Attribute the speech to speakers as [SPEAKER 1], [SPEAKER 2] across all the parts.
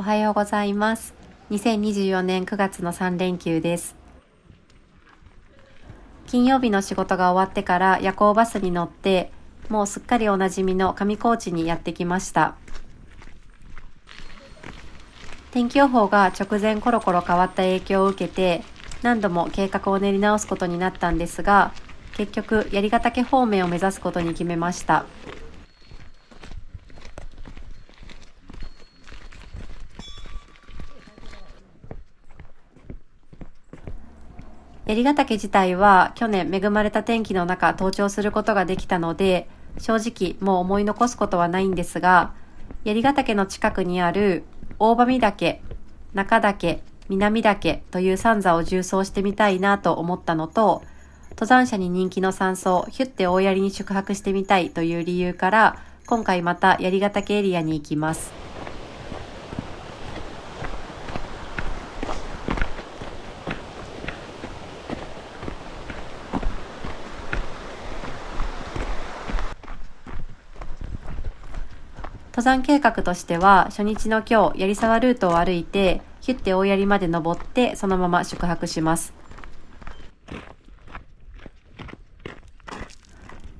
[SPEAKER 1] はようございます。2024年9月の3連休です。金曜日の仕事が終わってから夜行バスに乗って、もうすっかりおなじみの上高地にやってきました。天気予報が直前コロコロ変わった影響を受けて、何度も計画を練り直すことになったんですが、結局槍ヶ岳方面を目指すことに決めました。槍ヶ岳自体は去年恵まれた天気の中登頂することができたので、正直もう思い残すことはないんですが、槍ヶ岳の近くにある大喰岳、中岳、南岳という三座を縦走してみたいなと思ったのと、登山者に人気の山荘ヒュッテ大槍に宿泊してみたいという理由から、今回また槍ヶ岳エリアに行きます。登山計画としては、初日の今日、槍沢ルートを歩いて、ヒュッテ大槍まで登って、そのまま宿泊します。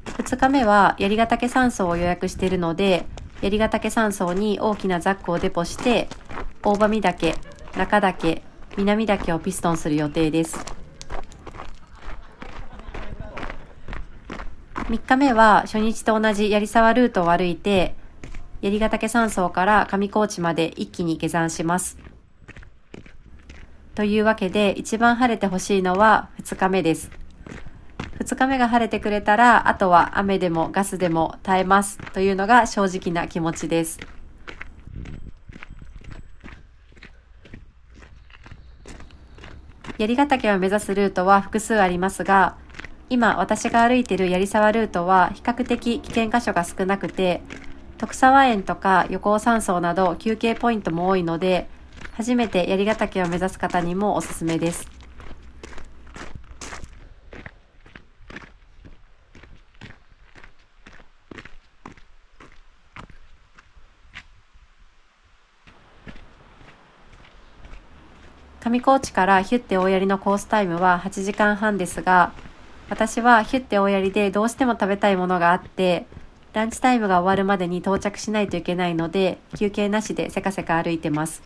[SPEAKER 1] 2日目は槍ヶ岳山荘を予約しているので、槍ヶ岳山荘に大きなザックをデポして、大喰岳、中岳、南岳をピストンする予定です。3日目は初日と同じ槍沢ルートを歩いて、槍ヶ岳山荘から上高地まで一気に下山します。というわけで一番晴れてほしいのは2日目です。2日目が晴れてくれたら、あとは雨でもガスでも耐えますというのが正直な気持ちです。槍ヶ岳を目指すルートは複数ありますが、今私が歩いている槍沢ルートは比較的危険箇所が少なくて、徳沢園とか横尾山荘など休憩ポイントも多いので、初めて槍ヶ岳を目指す方にもおすすめです。上高地からヒュッテ大槍のコースタイムは8時間半ですが、私はヒュッテ大槍でどうしても食べたいものがあって、ランチタイムが終わるまでに到着しないといけないので、休憩なしでせかせか歩いてます。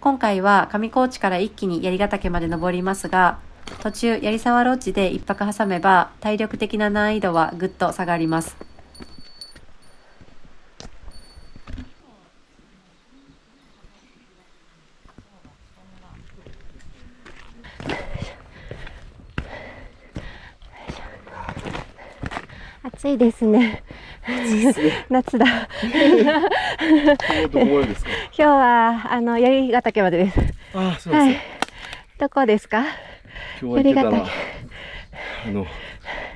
[SPEAKER 1] 今回は上高地から一気に槍ヶ岳まで登りますが、途中槍沢ロッジで一泊挟めば体力的な難易度はぐっと下がります。暑いですね。夏だ。
[SPEAKER 2] どこまでですか？
[SPEAKER 1] 今日は槍ヶ岳までです。
[SPEAKER 2] ああ、そうですね。
[SPEAKER 1] どこですか？
[SPEAKER 2] 今日は行けたら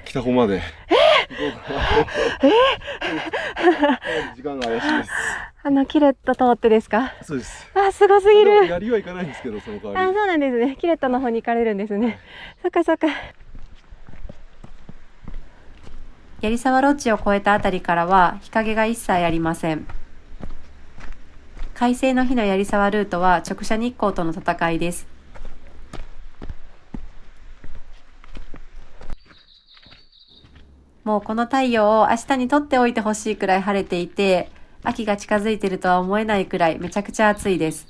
[SPEAKER 2] 北穂まで行こうかな。時間が怪しいです。
[SPEAKER 1] キレット通ってですか？
[SPEAKER 2] そうです。
[SPEAKER 1] すごすぎる。
[SPEAKER 2] 槍は行かないんですけど、その代わり。
[SPEAKER 1] そうなんですね。キレットの方に行かれるんですね。そっかそっか。槍沢ロッジを越えたあたりからは日陰が一切ありません。快晴の日の槍沢ルートは直射日光との戦いです。もうこの太陽を明日にとっておいてほしいくらい晴れていて、秋が近づいているとは思えないくらいめちゃくちゃ暑いです。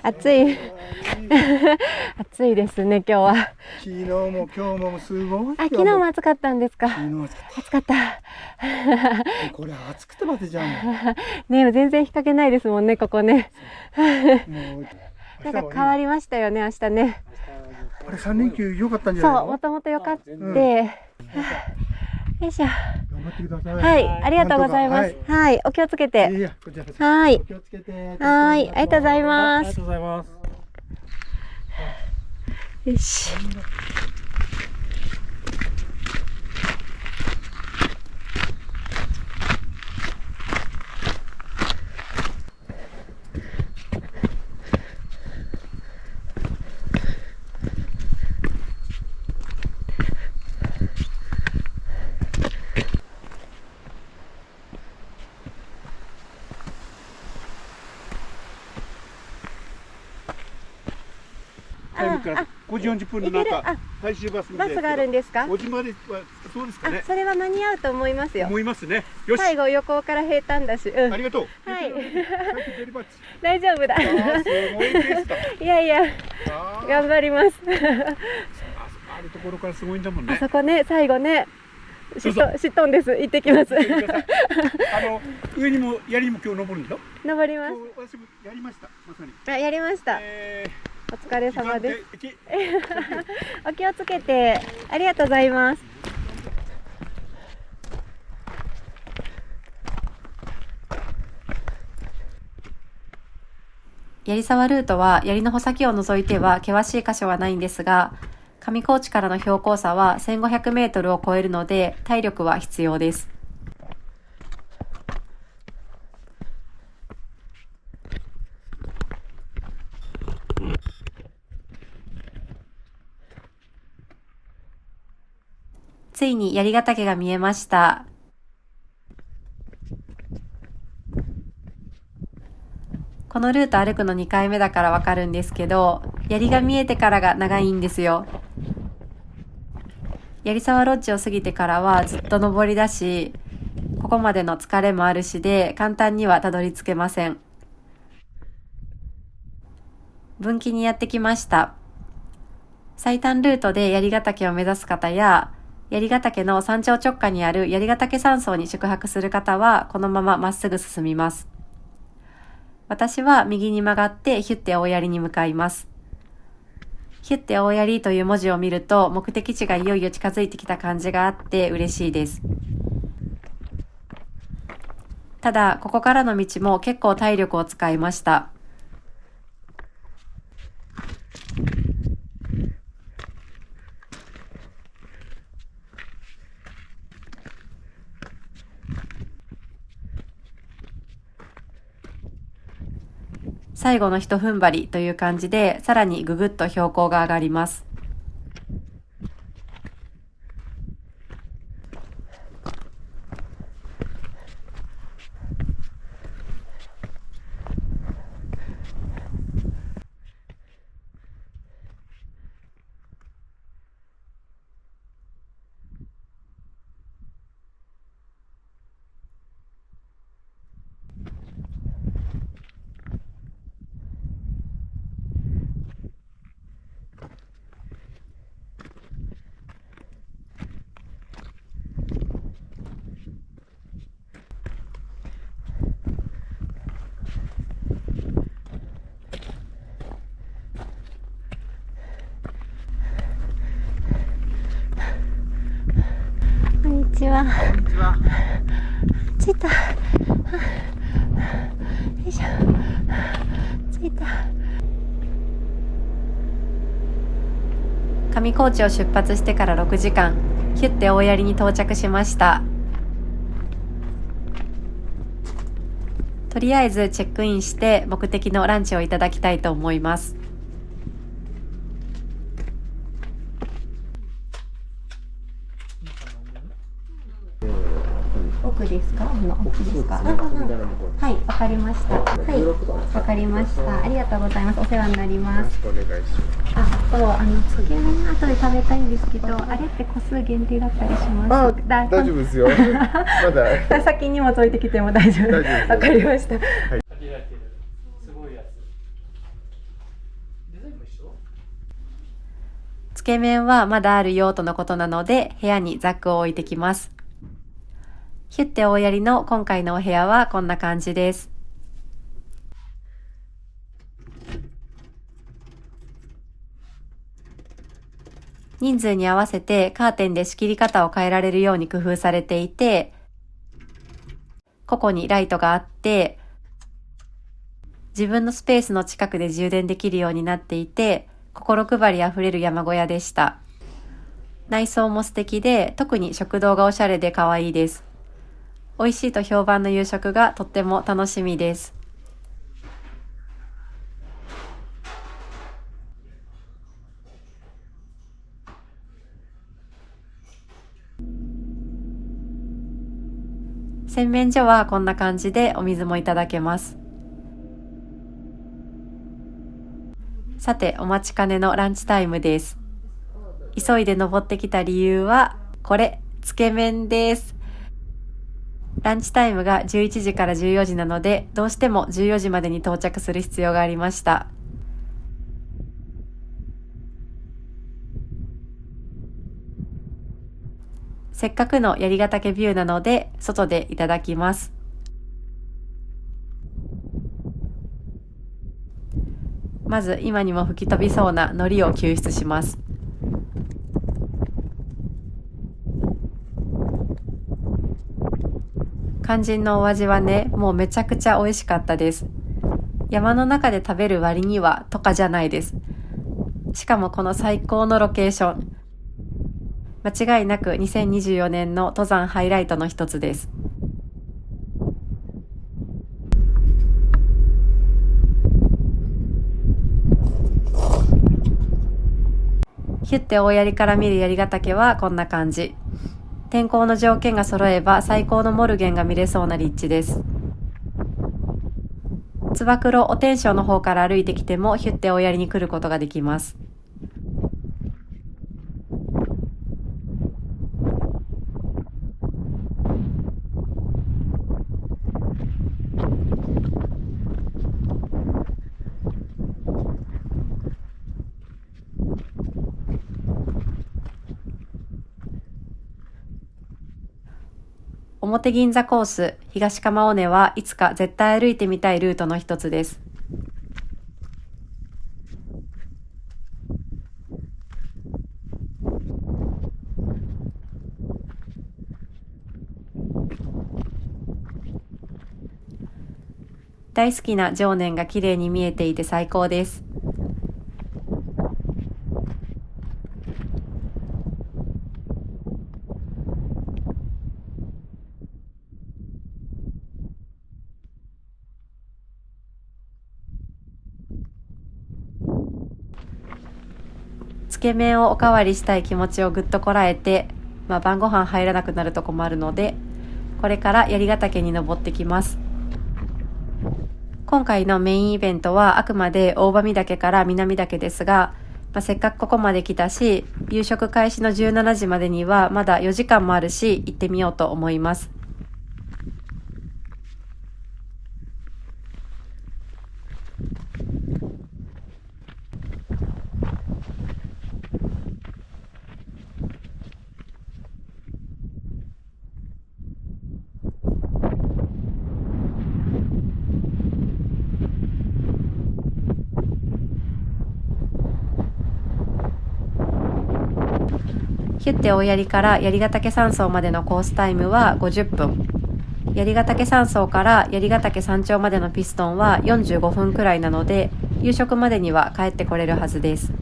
[SPEAKER 1] 暑い暑いですね、今日は。
[SPEAKER 2] 昨日も今日もすごい。
[SPEAKER 1] 昨日も暑かったんですか？
[SPEAKER 2] 昨日
[SPEAKER 1] 暑かった。
[SPEAKER 2] これ暑くてまでじゃん。
[SPEAKER 1] ね、全然日陰ないですもんね、ここね。
[SPEAKER 2] もう
[SPEAKER 1] なんか変わりましたよね、明日ね。
[SPEAKER 2] あれ3連休良かったんじゃないの？
[SPEAKER 1] そう、もともとよかった。よいしょ。
[SPEAKER 2] 頑張ってください。
[SPEAKER 1] はい、ありがとうございます。はい、お気をつけて。
[SPEAKER 2] いや、こちらこそ。
[SPEAKER 1] はい。
[SPEAKER 2] お気をつけて。
[SPEAKER 1] はい、ありがとうございます。
[SPEAKER 3] ありがとうございます。
[SPEAKER 1] よし。
[SPEAKER 3] タイムから5時40分の中最終バス
[SPEAKER 1] バスがあるんですか
[SPEAKER 3] 5時まではそうですかね。
[SPEAKER 1] それは間に合うと思いますよ。
[SPEAKER 3] 思いますね。よし、
[SPEAKER 1] 最後横から平坦だし、
[SPEAKER 3] ありがとう。
[SPEAKER 1] はい
[SPEAKER 3] ベリバッチ。
[SPEAKER 1] 大丈夫だ。
[SPEAKER 3] すごいペースだ。
[SPEAKER 1] いやいや、頑張ります。
[SPEAKER 3] あるところからすごいんだもんね。
[SPEAKER 1] あそこね、最後ね、シットンです。行ってきます。
[SPEAKER 3] 上にも槍にも今日登るんだよ。
[SPEAKER 1] 登ります。
[SPEAKER 3] 私もやりました。まさに。
[SPEAKER 1] やりました。お疲れ様です。お気をつけて。ありがとうございます。槍沢ルートは槍の穂先を除いては険しい箇所はないんですが、上高地からの標高差は1500メートルを超えるので体力は必要です。ついに槍ヶ岳が見えました。このルート歩くの2回目だからわかるんですけど、槍が見えてからが長いんですよ。槍沢ロッジを過ぎてからはずっと登りだし、ここまでの疲れもあるしで簡単にはたどり着けません。分岐にやってきました。最短ルートで槍ヶ岳を目指す方や、槍ヶ岳の山頂直下にある槍ヶ岳山荘に宿泊する方はこのまままっすぐ進みます。私は右に曲がってヒュッテ大槍に向かいます。ヒュッテ大槍という文字を見ると目的地がいよいよ近づいてきた感じがあって嬉しいです。ただ、ここからの道も結構体力を使いました。最後の一踏ん張りという感じで、さらにぐぐっと標高が上がります。こんにちは。
[SPEAKER 2] こんにちは。
[SPEAKER 1] 着いた。よいしょ。着いた。上高地を出発してから6時間、ヒュッテ大槍に到着しました。とりあえずチェックインして目的のランチをいただきたいと思います。奥ですか？奥ですか？はい、わかりました。はい、わかりました。ありがとうございます。お世話になります。
[SPEAKER 2] お願いします。
[SPEAKER 1] つけ麺後で食べたいんですけど、あれって個数限定だったりします？
[SPEAKER 2] 大丈夫ですよ。まだ。
[SPEAKER 1] 先にも置いてきても大丈夫。わかりました。つけ麺はまだあるよとのことなので、部屋にザックを置いてきます。ヒュッテ大槍の今回のお部屋はこんな感じです。人数に合わせてカーテンで仕切り方を変えられるように工夫されていて、個々にライトがあって、自分のスペースの近くで充電できるようになっていて、心配りあふれる山小屋でした。内装も素敵で、特に食堂がおしゃれで可愛いです。美味しいと評判の夕食がとっても楽しみです。洗面所はこんな感じでお水もいただけます。さて、お待ちかねのランチタイムです。急いで登ってきた理由は、これ、つけ麺です。ランチタイムが11時から14時なので、どうしても14時までに到着する必要がありました。せっかくの槍ヶ岳ビューなので、外でいただきます。まず今にも吹き飛びそうな海苔を救出します。肝心のお味はね、もうめちゃくちゃ美味しかったです。山の中で食べる割にはとかじゃないです。しかもこの最高のロケーション。間違いなく2024年の登山ハイライトの一つです。ヒュッて大槍から見る槍ヶ岳はこんな感じ。天候の条件が揃えば最高のモルゲンが見れそうな立地です。つば九郎お天正の方から歩いてきてもヒュッて大槍に来ることができます。表銀座コース、東釜尾根はいつか絶対歩いてみたいルートの一つです。大好きな常念が綺麗に見えていて最高です。つけ麺をおかわりしたい気持ちをぐっとこらえて、晩ご飯入らなくなると困るので、これから槍ヶ岳に登ってきます。今回のメインイベントはあくまで大喰岳から南岳ですが、せっかくここまで来たし、夕食開始の17時までにはまだ4時間もあるし、行ってみようと思います。ヒュッテ大槍から槍ヶ岳山荘までのコースタイムは50分。槍ヶ岳山荘から槍ヶ岳山頂までのピストンは45分くらいなので、夕食までには帰ってこれるはずです。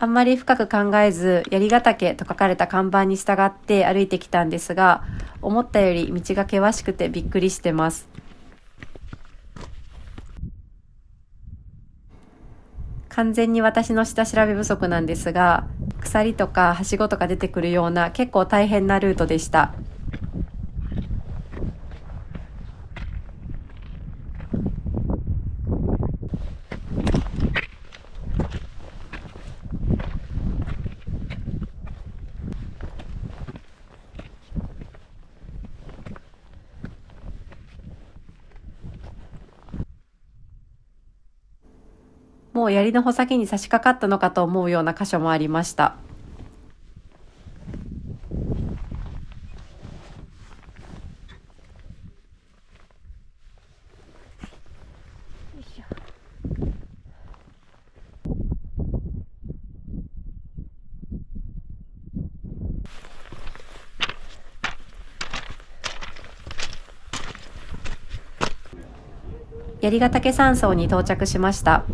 [SPEAKER 1] あんまり深く考えず、槍ヶ岳と書かれた看板に従って歩いてきたんですが、思ったより道が険しくてびっくりしてます。完全に私の下調べ不足なんですが、鎖とかはしごとか出てくるような結構大変なルートでした。もう槍の穂先に差し掛かったのかと思うような箇所もありました。槍ヶ岳山荘に到着しました。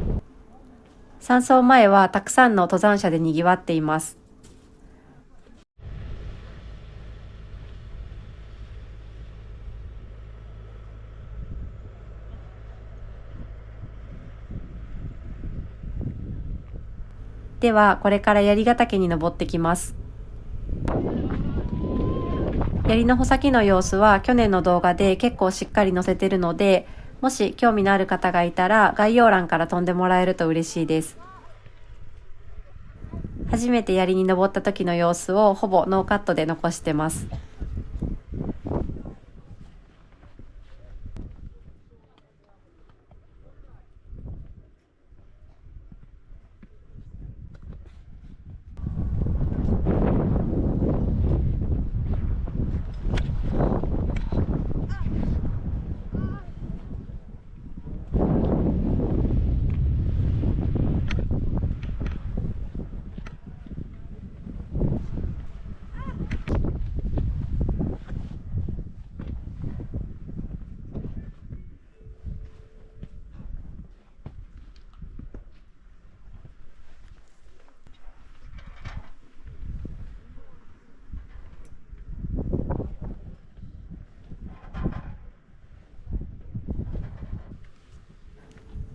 [SPEAKER 1] 山荘前はたくさんの登山者で賑わっています。ではこれから槍ヶ岳に登ってきます。槍の穂先の様子は去年の動画で結構しっかり載せてるので、もし興味のある方がいたら概要欄から飛んでもらえると嬉しいです。初めて槍に登った時の様子をほぼノーカットで残してます。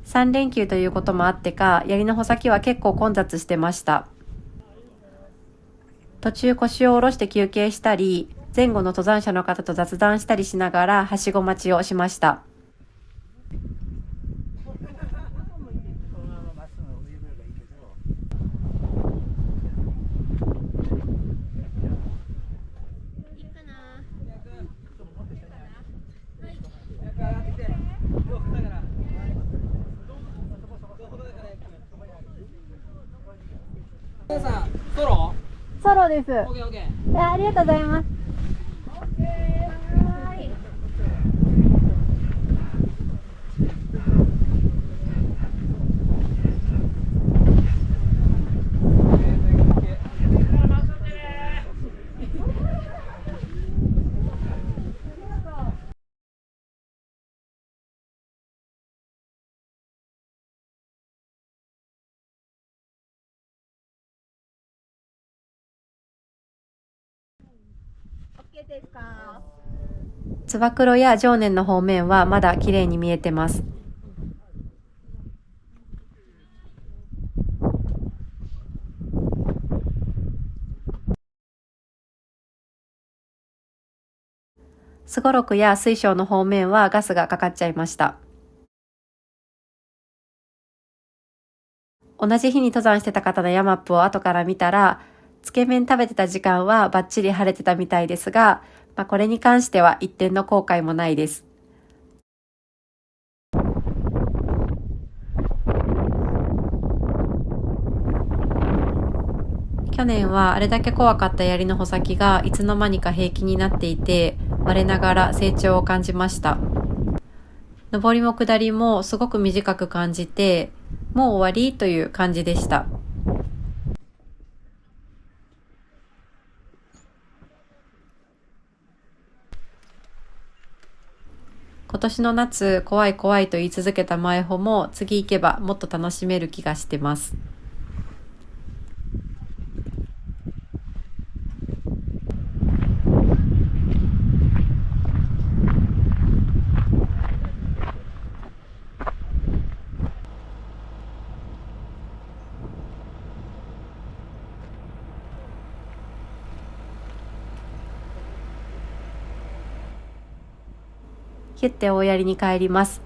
[SPEAKER 1] 3連休ということもあってか、槍の穂先は結構混雑してました。途中腰を下ろして休憩したり、前後の登山者の方と雑談したりしながらはしご待ちをしました。
[SPEAKER 4] ソロです。ありがとうございます。
[SPEAKER 1] つば九郎や常念の方面はまだ綺麗に見えてます。すごろくや水晶の方面はガスがかかっちゃいました。同じ日に登山してた方のヤマップを後から見たら、つけ麺食べてた時間はバッチリ晴れてたみたいですが、これに関しては一点の後悔もないです。去年はあれだけ怖かった槍の穂先がいつの間にか平気になっていて、我ながら成長を感じました。上りも下りもすごく短く感じて、もう終わりという感じでした。今年の夏、怖い怖いと言い続けた前穂も次行けばもっと楽しめる気がしてます。ヒュッて大槍に帰ります。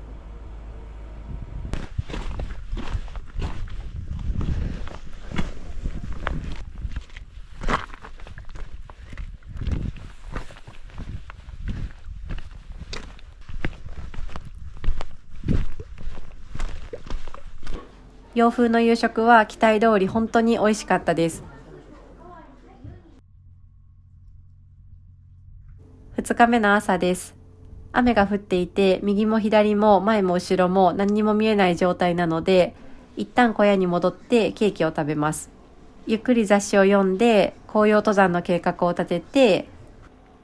[SPEAKER 1] 洋風の夕食は期待通り本当に美味しかったです。2日目の朝です。雨が降っていて、右も左も前も後ろも何にも見えない状態なので、一旦小屋に戻ってケーキを食べます。ゆっくり雑誌を読んで、紅葉登山の計画を立てて、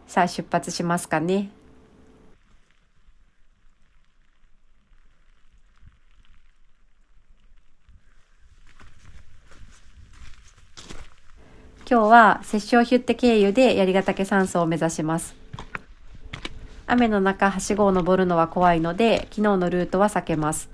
[SPEAKER 1] さあ出発しますかね。今日は摂政ヒュッテ経由で槍ヶ岳山荘を目指します。雨の中はしごを登るのは怖いので、昨日のルートは避けます。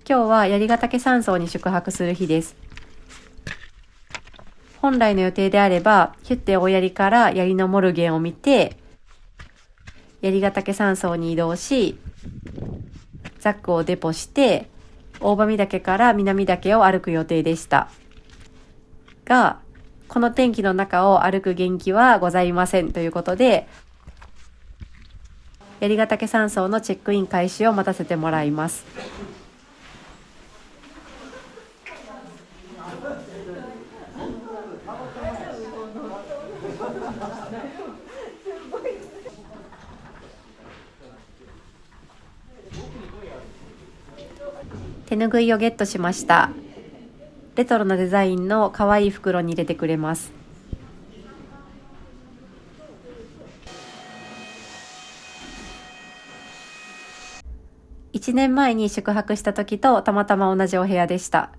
[SPEAKER 1] 今日は槍ヶ岳山荘に宿泊する日です。本来の予定であれば、ヒュッテ大槍から槍のモルゲンを見て、槍ヶ岳山荘に移動し、ザックをデポして、大喰岳から南岳を歩く予定でした。が、この天気の中を歩く元気はございませんということで、槍ヶ岳山荘のチェックイン開始を待たせてもらいます。手ぬぐいをゲットしました。レトロなデザインの可愛い袋に入れてくれます。1年前に宿泊した時とたまたま同じお部屋でした。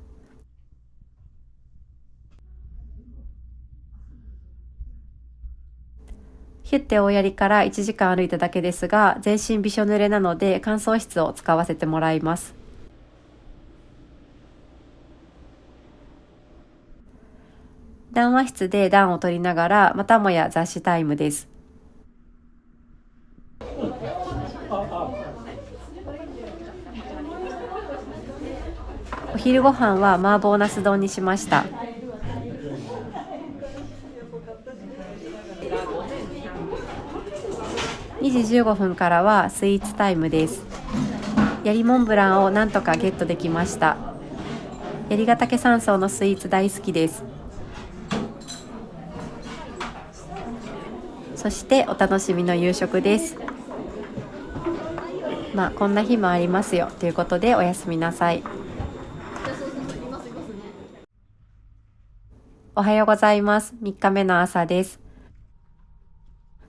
[SPEAKER 1] ヒュッテ大槍から1時間歩いただけですが、全身びしょ濡れなので乾燥室を使わせてもらいます。談話室で暖を取りながら、またもや雑誌タイムです。お昼ご飯は麻婆ナス丼にしました。2時15分からはスイーツタイムです。槍モンブランをなんとかゲットできました。槍ヶ岳山荘のスイーツ大好きです。そしてお楽しみの夕食です。まあこんな日もありますよということでおやすみなさい。おはようございます。3日目の朝です。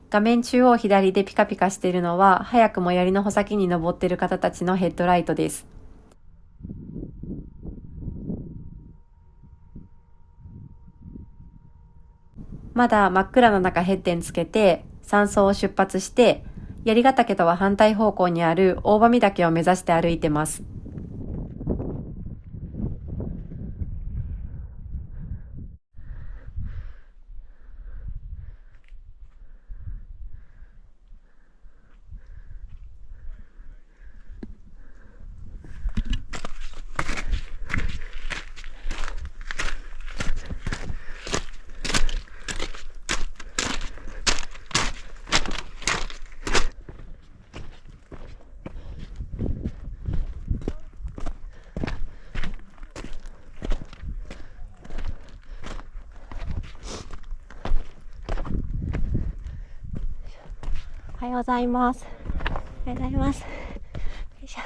[SPEAKER 1] 画面中央左でピカピカしているのは早くも槍の穂先に登っている方たちのヘッドライトです。まだ真っ暗な中ヘッデンつけて山荘を出発して槍ヶ岳とは反対方向にある大喰岳を目指して歩いてます。
[SPEAKER 4] おはようございます。おはようございます。よいしょ。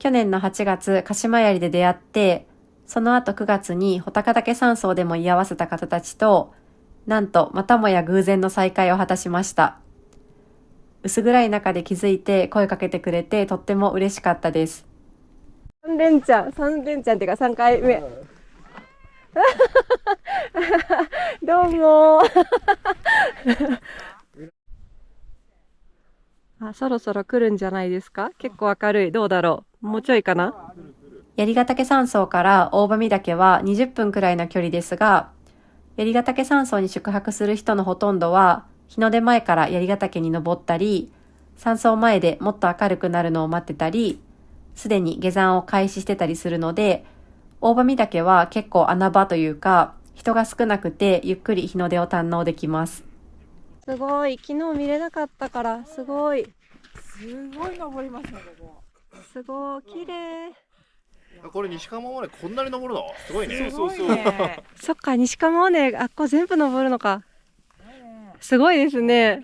[SPEAKER 1] 去年の8月、鹿島槍で出会って、その後9月に穂高岳山荘でも居合わせた方たちと、なんとまたもや偶然の再会を果たしました。薄暗い中で気づいて声かけてくれてとっても嬉しかったです。
[SPEAKER 4] 3連チャンっていうか3回目。どうもあ、そろそろ来るんじゃないですか。結構明るい。どうだろう。もうちょいかな。
[SPEAKER 1] 槍ヶ岳山荘から大喰岳は20分くらいの距離ですが、槍ヶ岳山荘に宿泊する人のほとんどは日の出前から槍ヶ岳に登ったり、山荘前でもっと明るくなるのを待ってたり、すでに下山を開始してたりするので、大喰岳は結構穴場というか、人が少なくてゆっくり日の出を堪能できます。
[SPEAKER 4] すごい。昨日見れなかったから、すごい。
[SPEAKER 5] すごい登りますね、ここ。
[SPEAKER 4] すごい。綺麗。
[SPEAKER 2] これ西鴨までこんなに登るのすごいね。
[SPEAKER 5] そうそうね。
[SPEAKER 4] そっか、西鴨ね、あっこ全部登るのか。すごいですね。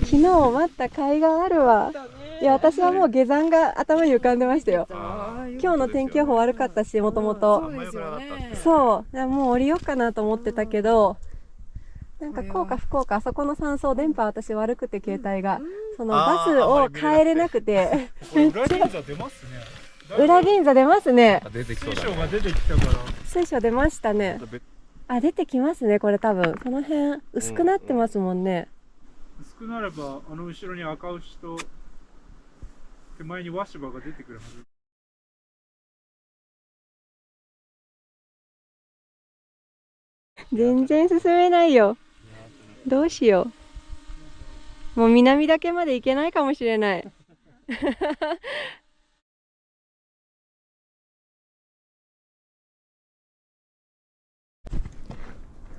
[SPEAKER 4] 昨日待った甲斐があるわ。いや、私はもう下山が頭に浮かんでましたよ。今日の天気予報悪かったし、もともと。
[SPEAKER 5] そうですよね。
[SPEAKER 4] そう。もう降りようかなと思ってたけど、なんかこうか不幸か、あそこの山荘電波私悪くて携帯が、そのバスを変えれなくて。
[SPEAKER 3] 裏銀座出ますね。
[SPEAKER 4] 裏銀座出ますね。
[SPEAKER 2] 出てきそう
[SPEAKER 3] 水
[SPEAKER 2] だね。
[SPEAKER 3] 晶が出てきたから。
[SPEAKER 4] 水晶出ましたね。あ、出てきますね、これ多分。この辺、薄くなってますもんね。
[SPEAKER 3] 薄くなれば、あの後ろに赤牛と手前にワシバが出てくるはず。
[SPEAKER 4] 全然進めないよ。どうしよう。もう南岳まで行けないかもしれない。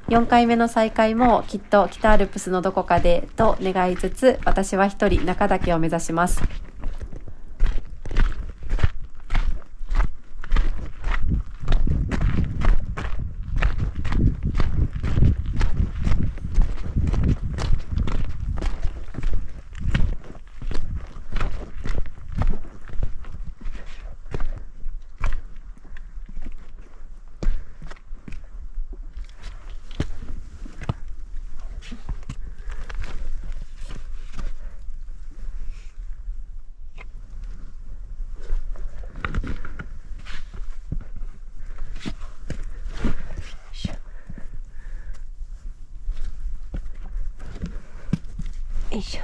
[SPEAKER 1] 4回目の再会もきっと北アルプスのどこかでと願いつつ、私は一人中岳を目指します。
[SPEAKER 4] よいしょ。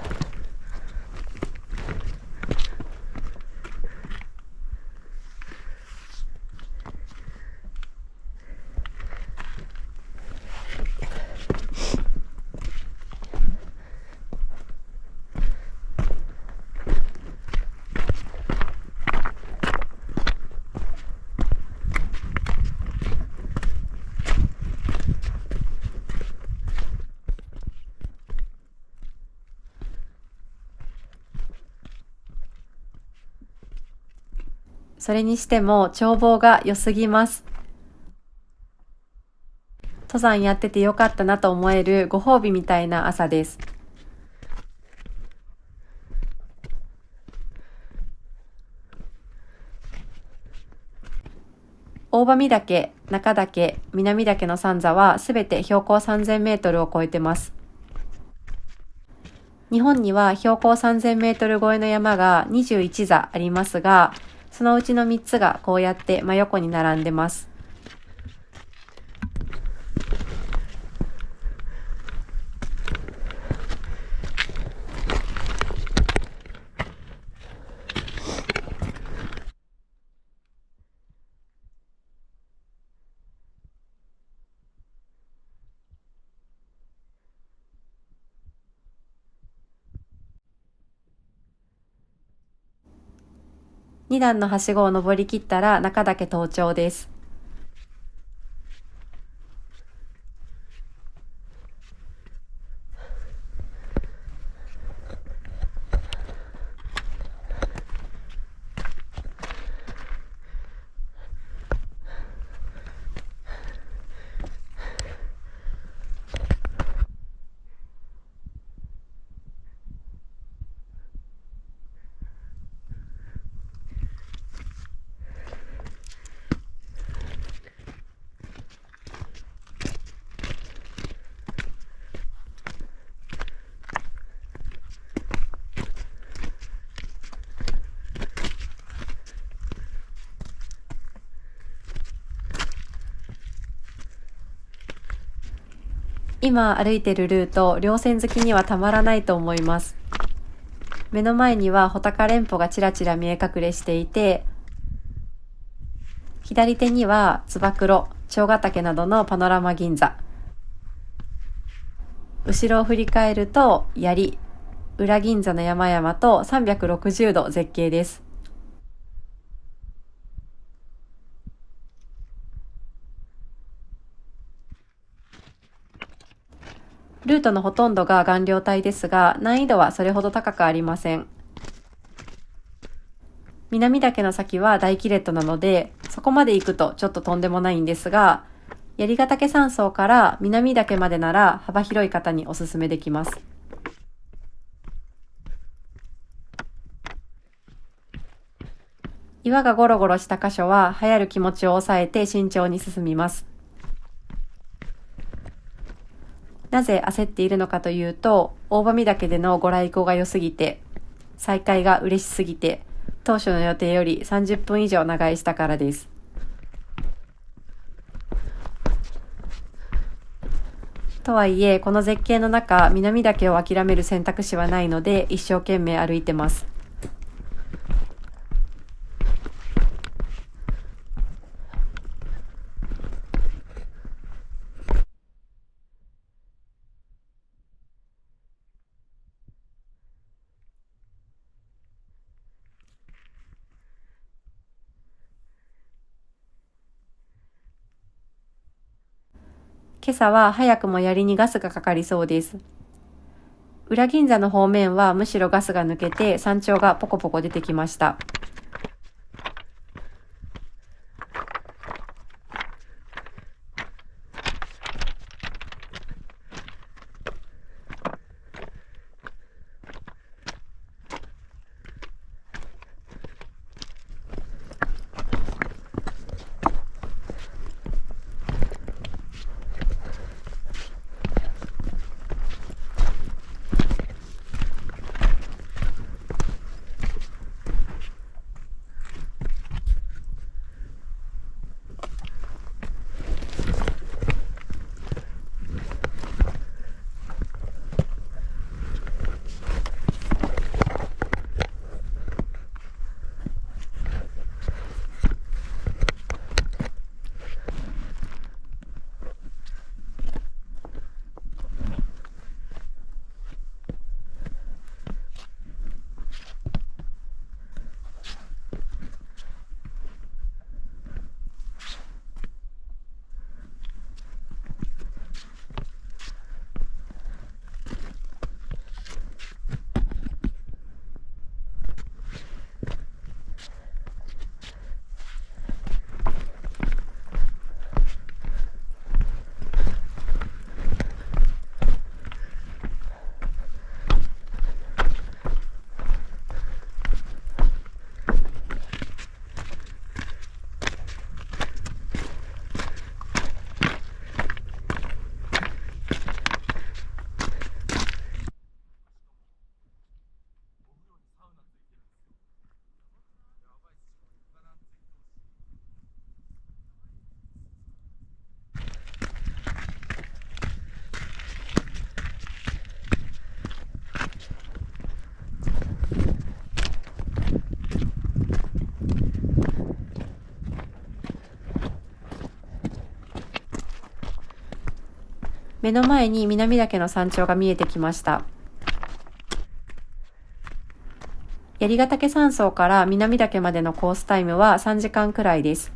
[SPEAKER 1] それにしても眺望が良すぎます。登山やっててよかったなと思えるご褒美みたいな朝です。大喰岳、中岳、南岳の三座はすべて標高3000メートルを超えてます。日本には標高3000メートル超えの山が21座ありますが、そのうちの3つがこうやって真横に並んでます。2段のはしごを登り切ったら中岳登頂です。今歩いてるルート、稜線好きにはたまらないと思います。目の前には穂高連峰がちらちら見え隠れしていて、左手には燕、長ヶ岳などのパノラマ銀座。後ろを振り返ると槍、裏銀座の山々と360度絶景です。ルートのほとんどが顔料体ですが、難易度はそれほど高くありません。南岳の先は大キレットなので、そこまで行くとちょっととんでもないんですが、槍ヶ岳山荘から南岳までなら幅広い方におすすめできます。岩がゴロゴロした箇所は流行る気持ちを抑えて慎重に進みます。なぜ焦っているのかというと、大喰岳でのご来光が良すぎて、再開が嬉しすぎて、当初の予定より30分以上長居したからです。とはいえ、この絶景の中、南岳を諦める選択肢はないので、一生懸命歩いてます。今朝は早くも槍にガスがかかりそうです。裏銀座の方面はむしろガスが抜けて山頂がポコポコ出てきました。目の前に南岳の山頂が見えてきました。槍ヶ岳山荘から南岳までのコースタイムは3時間くらいです。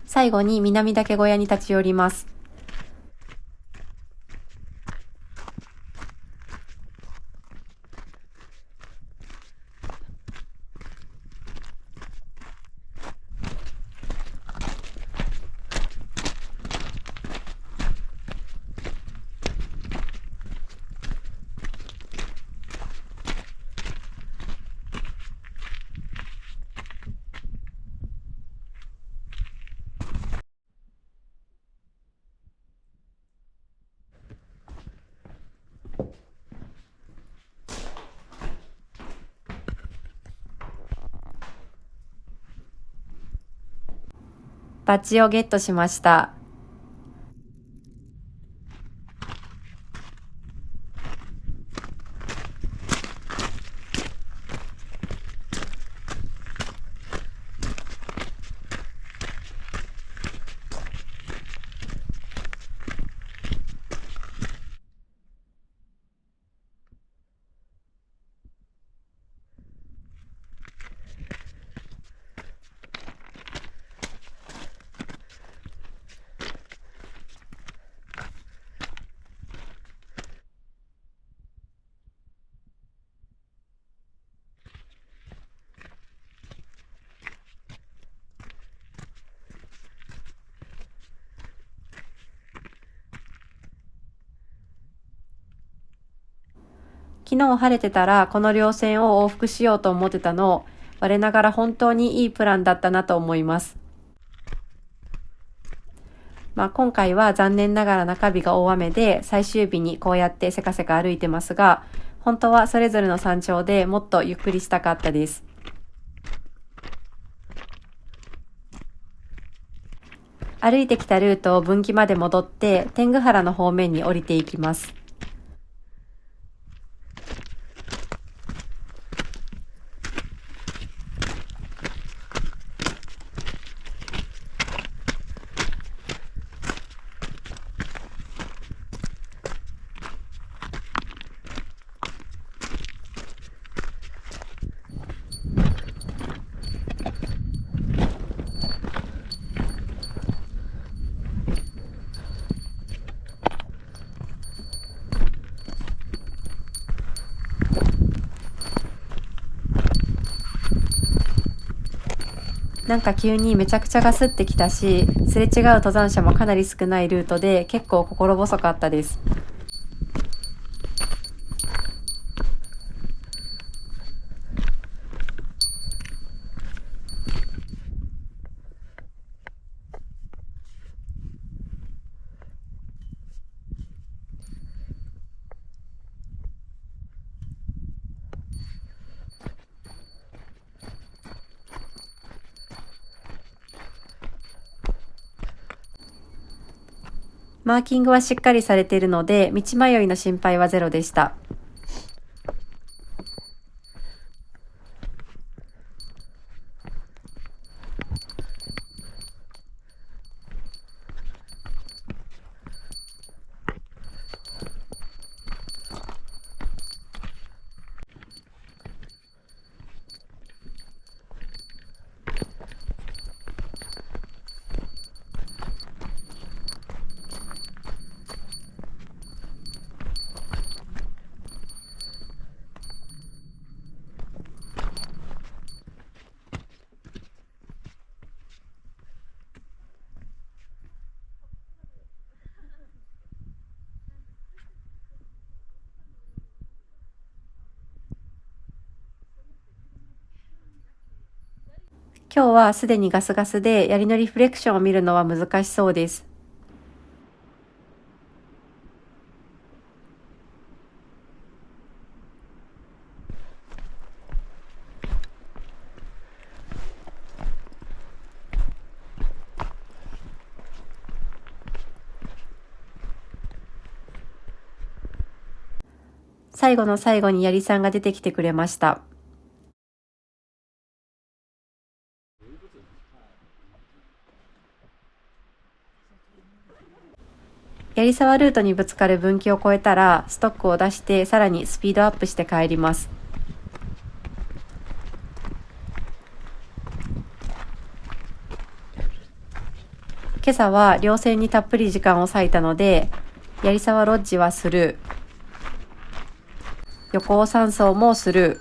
[SPEAKER 1] 最後に南岳小屋に立ち寄ります。バッジをゲットしました。昨日晴れてたらこの稜線を往復しようと思ってたのを、我ながら本当にいいプランだったなと思います。今回は残念ながら中日が大雨で最終日にこうやってせかせか歩いてますが、本当はそれぞれの山頂でもっとゆっくりしたかったです。歩いてきたルートを分岐まで戻って天狗原の方面に降りていきます。なんか急にめちゃくちゃガスってきたし、すれ違う登山者もかなり少ないルートで結構心細かったです。マーキングはしっかりされているので、道迷いの心配はゼロでした。今日はすでにガスガスで槍のリフレクションを見るのは難しそうです。最後の最後に槍さんが出てきてくれました。槍沢ルートにぶつかる分岐を越えたらストックを出してさらにスピードアップして帰ります。今朝は稜線にたっぷり時間を割いたので、槍沢ロッジはスルー、横尾山荘もスルー、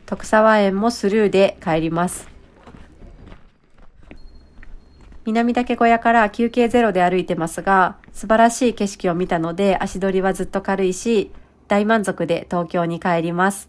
[SPEAKER 1] 徳沢園もスルーで帰ります。南岳小屋から休憩ゼロで歩いてますが、素晴らしい景色を見たので足取りはずっと軽いし、大満足で東京に帰ります。